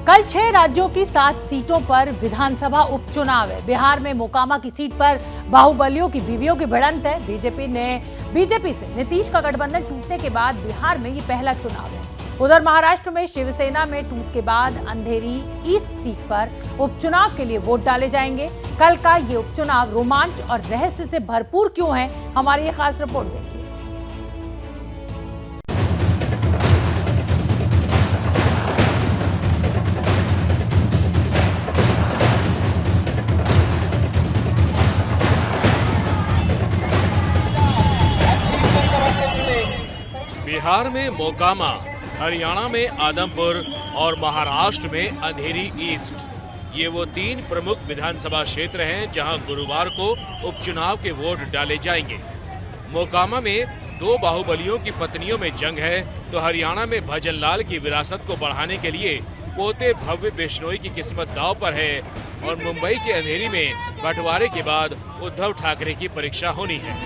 कल 6 राज्यों की 7 सीटों पर विधानसभा उपचुनाव है। बिहार में मोकामा की सीट पर बाहुबलियों की बीवियों की भिड़ंत है। बीजेपी से नीतीश का गठबंधन टूटने के बाद बिहार में ये पहला चुनाव है। उधर महाराष्ट्र में शिवसेना में टूट के बाद अंधेरी ईस्ट सीट पर उपचुनाव के लिए वोट डाले जाएंगे। कल का ये उपचुनाव रोमांच और रहस्य से भरपूर क्यों है, हमारी ये खास रिपोर्ट देखिए। बिहार में मोकामा, हरियाणा में आदमपुर और महाराष्ट्र में अंधेरी ईस्ट, ये वो 3 प्रमुख विधानसभा क्षेत्र हैं जहां गुरुवार को उपचुनाव के वोट डाले जाएंगे। मोकामा में 2 बाहुबलियों की पत्नियों में जंग है, तो हरियाणा में भजन लाल की विरासत को बढ़ाने के लिए पोते भव्य बिश्नोई की किस्मत दांव पर है और मुंबई के अंधेरी में बंटवारे के बाद उद्धव ठाकरे की परीक्षा होनी है।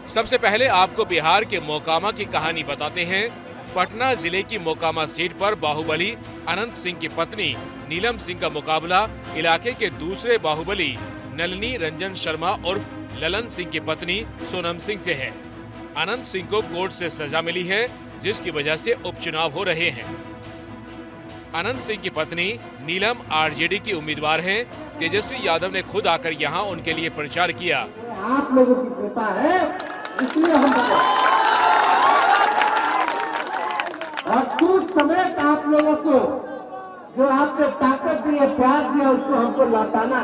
सबसे पहले आपको बिहार के मोकामा की कहानी बताते हैं। पटना जिले की मोकामा सीट पर बाहुबली अनंत सिंह की पत्नी नीलम सिंह का मुकाबला इलाके के दूसरे बाहुबली नलिनी रंजन शर्मा और ललन सिंह की पत्नी सोनम सिंह से है। अनंत सिंह को कोर्ट से सजा मिली है, जिसकी वजह से उपचुनाव हो रहे हैं। अनंत सिंह की पत्नी नीलम आरजेडी की उम्मीदवार हैं। तेजस्वी यादव ने खुद आकर यहां उनके लिए प्रचार किया। आप लोगों की कृपा है, इसलिए हम और कुछ समय आप लोगों को जो आपसे ताकत दी है, प्यार दिया, उसको हमको लौटाना।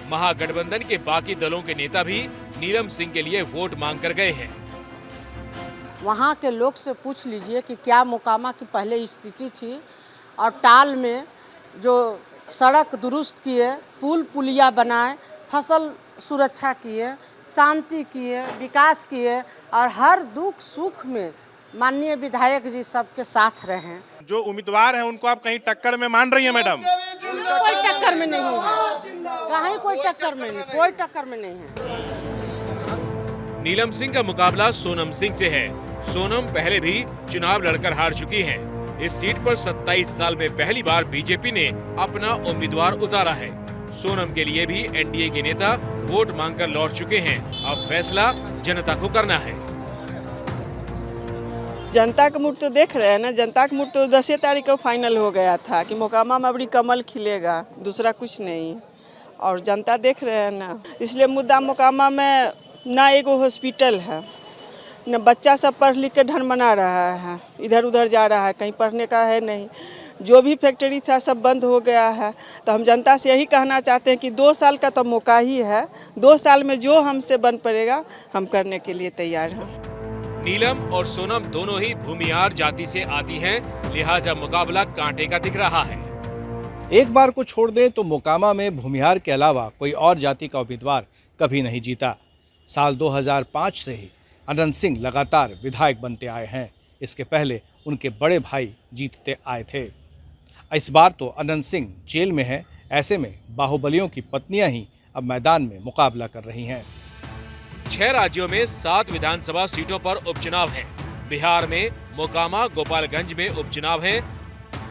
महागठबंधन के बाकी दलों के नेता भी नीलम सिंह के लिए वोट मांग कर गए हैं। वहाँ के लोग से पूछ लीजिए कि क्या मोकामा की पहले स्थिति थी और टाल में जो सड़क दुरुस्त किए, पुल पुलिया बनाए, फसल सुरक्षा किए, शांति किए, विकास किए और हर दुख सुख में माननीय विधायक जी सबके साथ रहे। जो उम्मीदवार हैं उनको आप कहीं टक्कर में मान रही हैं मैडम? कोई टक्कर में नहीं है, कहीं कोई टक्कर में नहीं, कोई टक्कर में नहीं है। नीलम सिंह का मुकाबला सोनम सिंह से है। सोनम पहले भी चुनाव लड़कर हार चुकी हैं। इस सीट पर 27 साल में पहली बार बीजेपी ने अपना उम्मीदवार उतारा है। सोनम के लिए भी एनडीए के नेता वोट मांगकर लौट चुके हैं। अब फैसला जनता को करना है। जनता का मूड तो देख रहे हैं ना। जनता का मूड तो 10 तारीख को फाइनल हो गया था कि मोकामा में अबरी कमल खिलेगा, दूसरा कुछ नहीं। और जनता देख रहे हैं ना, इसलिए मुद्दा मोकामा में ना एगो हॉस्पिटल है, न बच्चा सब पढ़ लिख के ढन बना रहा है, इधर उधर जा रहा है, कहीं पढ़ने का है नहीं। जो भी फैक्ट्री था सब बंद हो गया है। तो हम जनता से यही कहना चाहते हैं कि 2 साल का तो मौका ही है, 2 साल में जो हमसे बन पड़ेगा हम करने के लिए तैयार हैं। नीलम और सोनम दोनों ही भूमियार जाति से आती हैं, लिहाजा मुकाबला कांटे का दिख रहा है। एक बार को छोड़ दें तो मोकामा में भूमिहार के अलावा कोई और जाति का उम्मीदवार कभी नहीं जीता। साल 2005 से ही अनंत सिंह लगातार विधायक बनते आए हैं। इसके पहले उनके बड़े भाई जीतते आए थे। इस बार तो अनंत सिंह जेल में है। ऐसे में बाहुबलियों की पत्नियां ही अब मैदान में मुकाबला कर रही हैं। 6 राज्यों में 7 विधानसभा सीटों पर उपचुनाव है। बिहार में मोकामा गोपालगंज में उपचुनाव है।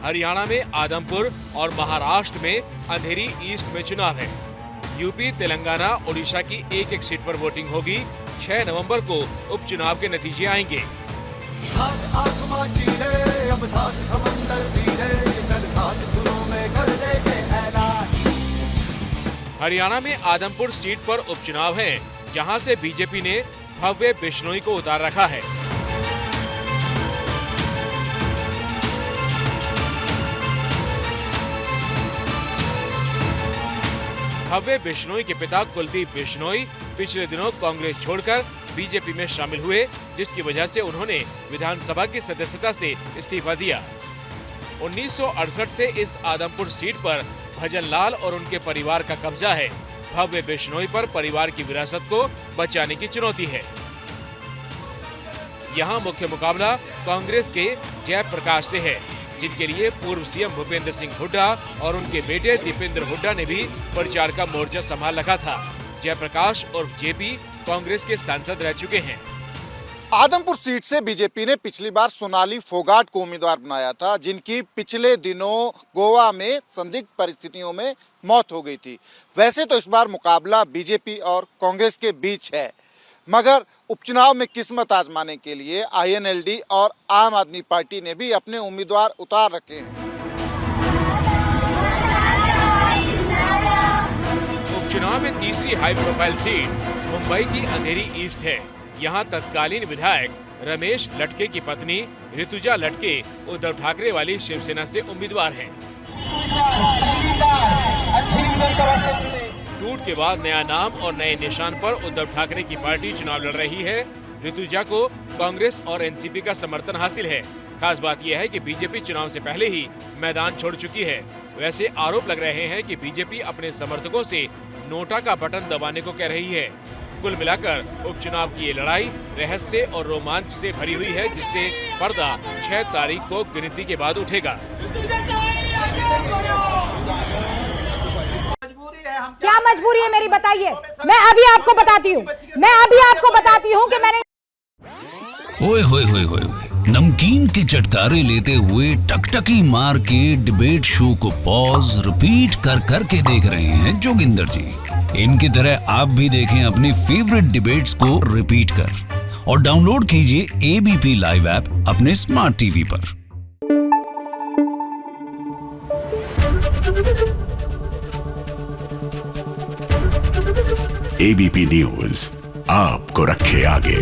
हरियाणा में आदमपुर और महाराष्ट्र में अंधेरी ईस्ट में चुनाव है। यूपी, तेलंगाना, ओडिशा की एक सीट पर वोटिंग होगी। 6 नवंबर को उपचुनाव के नतीजे आएंगे। हरियाणा में आदमपुर सीट पर उपचुनाव है, जहां से बीजेपी ने भव्य बिश्नोई को उतार रखा है। भव्य बिश्नोई के पिता कुलदीप बिश्नोई पिछले दिनों कांग्रेस छोड़कर बीजेपी में शामिल हुए, जिसकी वजह से उन्होंने विधानसभा की सदस्यता से इस्तीफा दिया। 1968 से इस आदमपुर सीट पर भजन लाल और उनके परिवार का कब्जा है। भव्य बिश्नोई पर परिवार की विरासत को बचाने की चुनौती है। यहाँ मुख्य मुकाबला कांग्रेस के जयप्रकाश से है, जिनके लिए पूर्व सीएम भूपेंद्र सिंह हुड्डा और उनके बेटे दीपेंद्र हुड्डा ने भी प्रचार का मोर्चा संभाल रखा था। जयप्रकाश और जेपी कांग्रेस के सांसद रह चुके हैं। आदमपुर सीट से बीजेपी ने पिछली बार सोनाली फोगाट को उम्मीदवार बनाया था, जिनकी पिछले दिनों गोवा में संदिग्ध परिस्थितियों में मौत हो गई थी। वैसे तो इस बार मुकाबला बीजेपी और कांग्रेस के बीच है, मगर उपचुनाव में किस्मत आजमाने के लिए आईएनएलडी और आम आदमी पार्टी ने भी अपने उम्मीदवार उतार रखे हैं। उपचुनाव में तीसरी हाई प्रोफाइल सीट मुंबई की अंधेरी ईस्ट है। यहाँ तत्कालीन विधायक रमेश लटके की पत्नी ऋतुजा लटके उद्धव ठाकरे वाली शिवसेना से उम्मीदवार हैं। टूट के बाद नया नाम और नए निशान पर उद्धव ठाकरे की पार्टी चुनाव लड़ रही है। ऋतुजा को कांग्रेस और एनसीपी का समर्थन हासिल है। खास बात यह है कि बीजेपी चुनाव से पहले ही मैदान छोड़ चुकी है। वैसे आरोप लग रहे हैं कि बीजेपी अपने समर्थकों से नोटा का बटन दबाने को कह रही है। कुल मिलाकर उपचुनाव की ये लड़ाई रहस्य और रोमांच से भरी हुई है, जिससे पर्दा 6 तारीख को गिनती के बाद उठेगा। क्या मजबूरी है मेरी, बताइए। मैं अभी आपको बताती हूँ कि मैंने ओए होए होए होए नमकीन के चटकारे लेते हुए टकटकी मार के डिबेट शो को पॉज रिपीट कर करके देख रहे हैं जोगिंदर जी। इनकी तरह आप भी देखें अपनी फेवरेट डिबेट्स को रिपीट कर और डाउनलोड कीजिए एबीपी लाइव ऐप अपने स्मार्ट टीवी पर। एबीपी न्यूज आपको रखे आगे।